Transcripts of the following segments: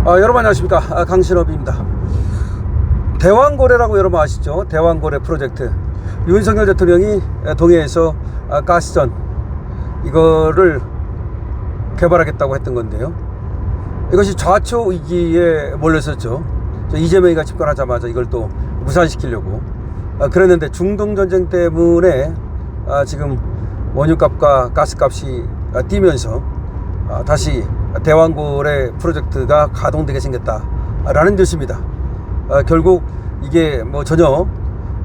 여러분 안녕하십니까. 강신업입니다. 대왕고래라고 여러분 아시죠? 대왕고래 프로젝트. 윤석열 대통령이 동해에서 가스전 이거를 개발하겠다고 했던 건데요. 이것이 좌초 위기에 몰렸었죠. 이재명이가 집권하자마자 이걸 또 무산시키려고 그랬는데 중동전쟁 때문에 지금 원유값과 가스값이 뛰면서 다시 대왕고래 프로젝트가 가동되게 생겼다라는 뉴스입니다. 결국 이게 뭐 전혀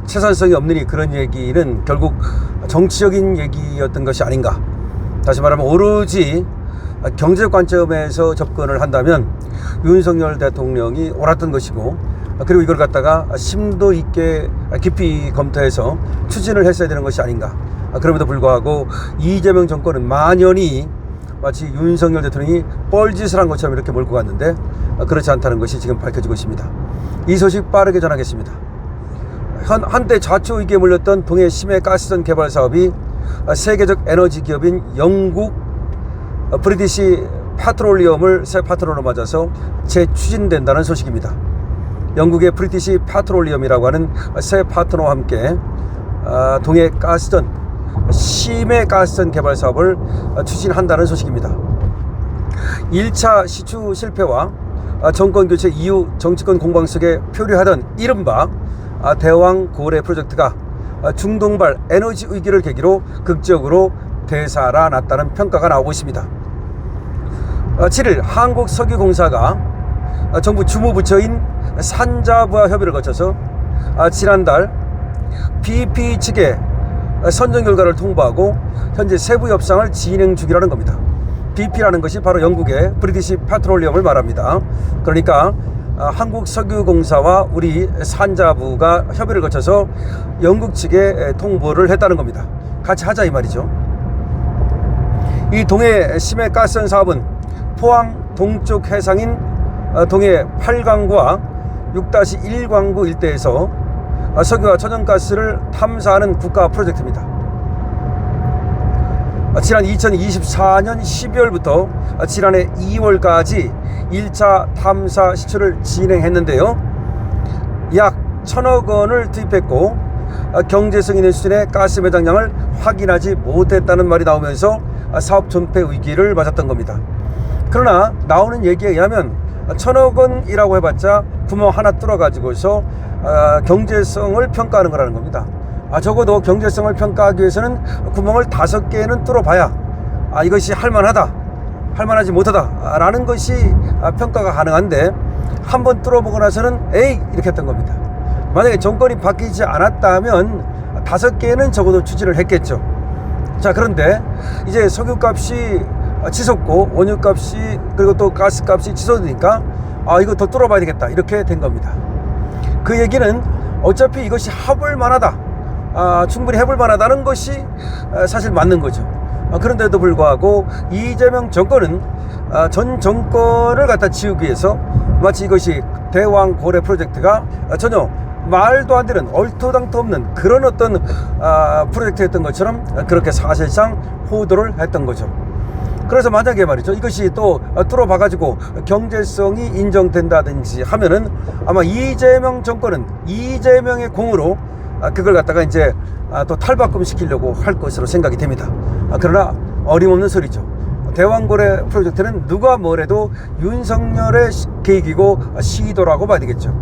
채산성이 없는 그런 얘기는 결국 정치적인 얘기였던 것이 아닌가. 다시 말하면 오로지 경제적 관점에서 접근을 한다면 윤석열 대통령이 옳았던 것이고, 그리고 이걸 갖다가 심도 있게 깊이 검토해서 추진을 했어야 되는 것이 아닌가. 그럼에도 불구하고 이재명 정권은 만연히 마치 윤석열 대통령이 뻘짓을 한 것처럼 이렇게 몰고 갔는데 그렇지 않다는 것이 지금 밝혀지고 있습니다. 이 소식 빠르게 전하겠습니다. 한때 좌초 위기에 몰렸던 동해 심해 가스전 개발 사업이 세계적 에너지 기업인 영국 브리티시 페트롤리엄을 새 파트너로 맞아서 재추진된다는 소식입니다. 영국의 브리티시 페트롤리엄이라고 하는 새 파트너와 함께 동해 가스전 심해 가스전 개발 사업을 추진한다는 소식입니다. 1차 시추 실패와 정권 교체 이후 정치권 공방 속에 표류하던 이른바 대왕고래 프로젝트가 중동발 에너지 위기를 계기로 극적으로 되살아났다는 평가가 나오고 있습니다. 7일 한국석유공사가 정부 주무부처인 산자부와 협의를 거쳐서 지난달 BP 측에 선정 결과를 통보하고 현재 세부 협상을 진행 중이라는 겁니다. BP라는 것이 바로 영국의 브리티시 페트롤리엄을 말합니다. 그러니까 한국석유공사와 우리 산자부가 협의를 거쳐서 영국 측에 통보를 했다는 겁니다. 같이 하자 이 말이죠. 이 동해 심해 가스전 사업은 포항 동쪽 해상인 동해 8광구와 6-1광구 일대에서 석유와 천연가스를 탐사하는 국가 프로젝트입니다. 지난 2024년 12월부터 지난해 2월까지 1차 탐사 시추를 진행했는데요. 약 1,000억 원을 투입했고 경제성 있는 수준의 가스 매장량을 확인하지 못했다는 말이 나오면서 사업 존폐 위기를 맞았던 겁니다. 그러나 나오는 얘기에 의하면 1,000억 원이라고 해봤자 구멍 하나 뚫어가지고서 경제성을 평가하는 거라는 겁니다. 적어도 경제성을 평가하기 위해서는 구멍을 5개는 뚫어봐야 이것이 할만하다, 할만하지 못하다 라는 것이 평가가 가능한데, 한번 뚫어보고 나서는 에이 이렇게 했던 겁니다. 만약에 정권이 바뀌지 않았다면 5개는 적어도 추진을 했겠죠. 자, 그런데 이제 석유값이 치솟고 원유값이 그리고 또 가스값이 치솟으니까 이거 더 뚫어봐야 되겠다 이렇게 된 겁니다. 그 얘기는 어차피 이것이 해볼 만하다, 충분히 해볼 만하다는 것이 사실 맞는 거죠. 그런데도 불구하고 이재명 정권은 전 정권을 갖다 지우기 위해서 마치 이것이 대왕고래 프로젝트가 전혀 말도 안 되는 얼토당토 없는 그런 어떤 프로젝트였던 것처럼 그렇게 사실상 호도를 했던 거죠. 그래서 만약에 말이죠, 이것이 또 뚫어봐가지고 경제성이 인정된다든지 하면은 아마 이재명 정권은 이재명의 공으로 그걸 갖다가 이제 또 탈바꿈 시키려고 할 것으로 생각이 됩니다. 그러나 어림없는 소리죠. 대왕고래 프로젝트는 누가 뭐래도 윤석열의 계획이고 시도라고 봐야 되겠죠.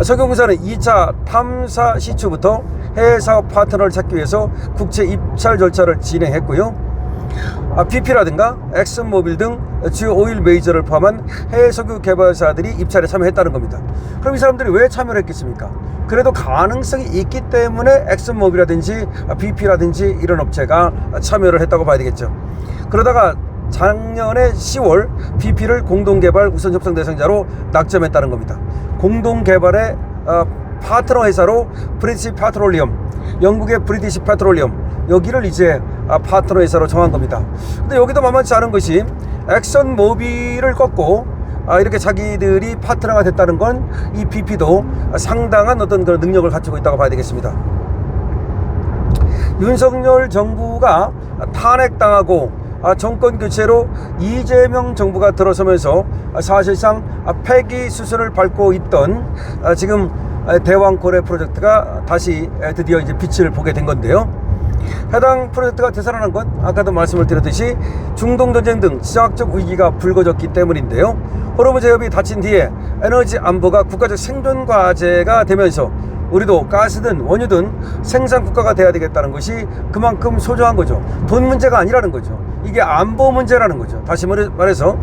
석유공사는 2차 탐사 시추부터 해외 사업 파트너를 찾기 위해서 국제 입찰 절차를 진행했고요. BP라든가 엑슨모빌 등 주요 오일 메이저를 포함한 해외 석유 개발사들이 입찰에 참여했다는 겁니다. 그럼 이 사람들이 왜 참여를 했겠습니까? 그래도 가능성이 있기 때문에 엑슨모빌이라든지 BP라든지 이런 업체가 참여를 했다고 봐야 되겠죠. 그러다가 작년에 10월 BP를 공동개발 우선협상 대상자로 낙점했다는 겁니다. 공동개발의 파트너 회사로 브리티시 페트롤리엄, 영국의 브리티시 페트롤리엄, 여기를 이제 파트너 회사로 정한 겁니다. 근데 여기도 만만치 않은 것이 엑선 모빌을 꺾고 이렇게 자기들이 파트너가 됐다는 건 이 BP도 상당한 어떤 그런 능력을 갖추고 있다고 봐야 되겠습니다. 윤석열 정부가 탄핵당하고 정권 교체로 이재명 정부가 들어서면서 사실상 폐기 수순을 밟고 있던 지금 대왕고래 프로젝트가 다시 드디어 이제 빛을 보게 된 건데요. 해당 프로젝트가 되살아난 건 아까도 말씀을 드렸듯이 중동전쟁 등 지정학적 위기가 불거졌기 때문인데요. 호르무즈 해협이 닫힌 뒤에 에너지 안보가 국가적 생존 과제가 되면서 우리도 가스든 원유든 생산 국가가 돼야 되겠다는 것이 그만큼 소중한 거죠. 돈 문제가 아니라는 거죠. 이게 안보 문제라는 거죠. 다시 말해서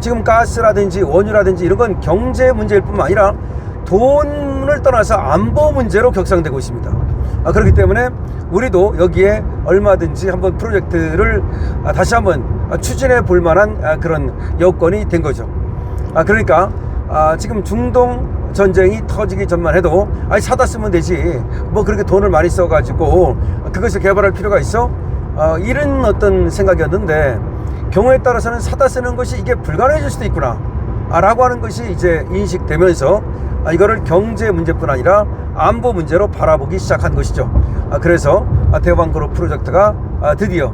지금 가스라든지 원유라든지 이런 건 경제 문제일 뿐만 아니라 돈을 떠나서 안보 문제로 격상되고 있습니다. 그렇기 때문에 우리도 여기에 얼마든지 한번 프로젝트를 다시 한번 추진해 볼 만한 그런 여건이 된 거죠. 그러니까 지금 중동 전쟁이 터지기 전만 해도 사다 쓰면 되지, 뭐 그렇게 돈을 많이 써가지고 그것을 개발할 필요가 있어? 이런 어떤 생각이었는데, 경우에 따라서는 사다 쓰는 것이 이게 불가능해질 수도 있구나 라고 하는 것이 이제 인식되면서 이거를 경제 문제뿐 아니라 안보 문제로 바라보기 시작한 것이죠. 그래서 대왕고래 프로젝트가 드디어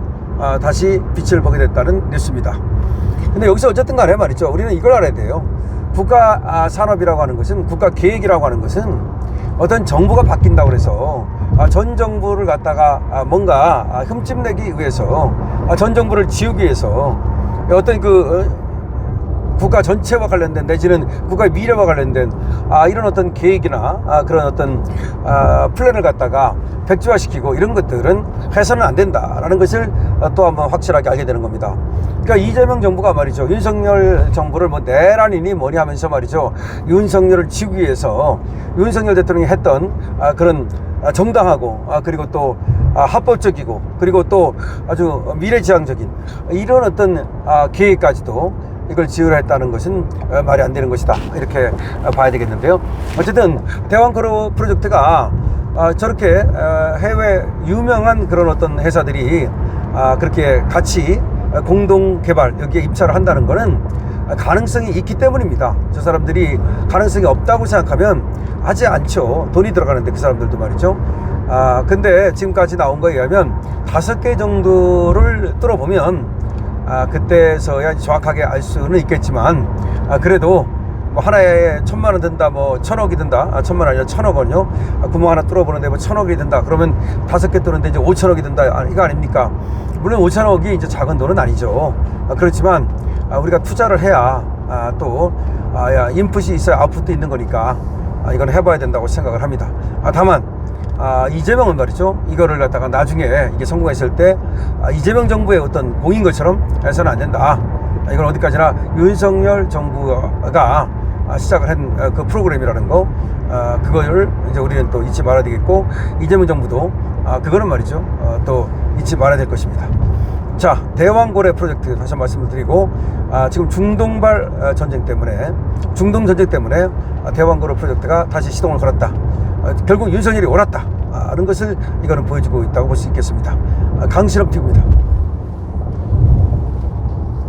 다시 빛을 보게 됐다는 뉴스입니다. 근데 여기서 어쨌든 간에 말이죠, 우리는 이걸 알아야 돼요. 국가 산업이라고 하는 것은, 국가 계획이라고 하는 것은 어떤 정부가 바뀐다고 해서 전 정부를 갖다가 뭔가 흠집내기 위해서, 전 정부를 지우기 위해서 어떤 국가 전체와 관련된, 내지는 국가의 미래와 관련된 이런 어떤 계획이나 그런 어떤 플랜을 갖다가 백지화시키고 이런 것들은 해서는 안 된다라는 것을 또 한번 확실하게 알게 되는 겁니다. 그러니까 이재명 정부가 말이죠, 윤석열 정부를 뭐 내란이니 뭐니 하면서 말이죠, 윤석열을 지우기 위해서 윤석열 대통령이 했던 그런 정당하고 그리고 또 합법적이고 그리고 또 아주 미래지향적인 이런 어떤 계획까지도 이걸 지으려 했다는 것은 말이 안 되는 것이다, 이렇게 봐야 되겠는데요. 어쨌든 대왕고래 프로젝트가 저렇게 해외 유명한 그런 어떤 회사들이 그렇게 같이 공동 개발, 여기에 입찰을 한다는 것은 가능성이 있기 때문입니다. 저 사람들이 가능성이 없다고 생각하면 하지 않죠. 돈이 들어가는데 그 사람들도 말이죠. 근데 지금까지 나온 거에 의하면 5개 정도를 뚫어보면 그때서야 정확하게 알 수는 있겠지만, 그래도 뭐 하나에 1,000만 원 든다, 뭐 1,000억이 든다, 1,000만 원 아니라 1,000억 원요. 구멍 하나 뚫어보는데 뭐 1,000억이 든다, 그러면 5개 뚫는데 이제 5,000억이 든다, 이거 아닙니까? 물론 5,000억이 이제 작은 돈은 아니죠. 그렇지만 우리가 투자를 해야 또 인풋이 있어야 아웃풋도 있는 거니까 이건 해봐야 된다고 생각을 합니다. 다만 이재명은 말이죠, 이거를 갖다가 나중에 이게 성공했을 때 이재명 정부의 어떤 공인 것처럼 해서는 안 된다. 이건 어디까지나 윤석열 정부가 시작을 한 그 프로그램이라는 거, 그걸 이제 우리는 또 잊지 말아야 되겠고, 이재명 정부도 그거는 말이죠, 또 잊지 말아야 될 것입니다. 자, 대왕고래 프로젝트 다시 말씀을 드리고, 지금 중동 전쟁 때문에 대왕고래 프로젝트가 다시 시동을 걸었다. 결국 윤석열이 옳았다. 라는 것을 이거는 보여주고 있다고 볼 수 있겠습니다. 강신업 TV입니다.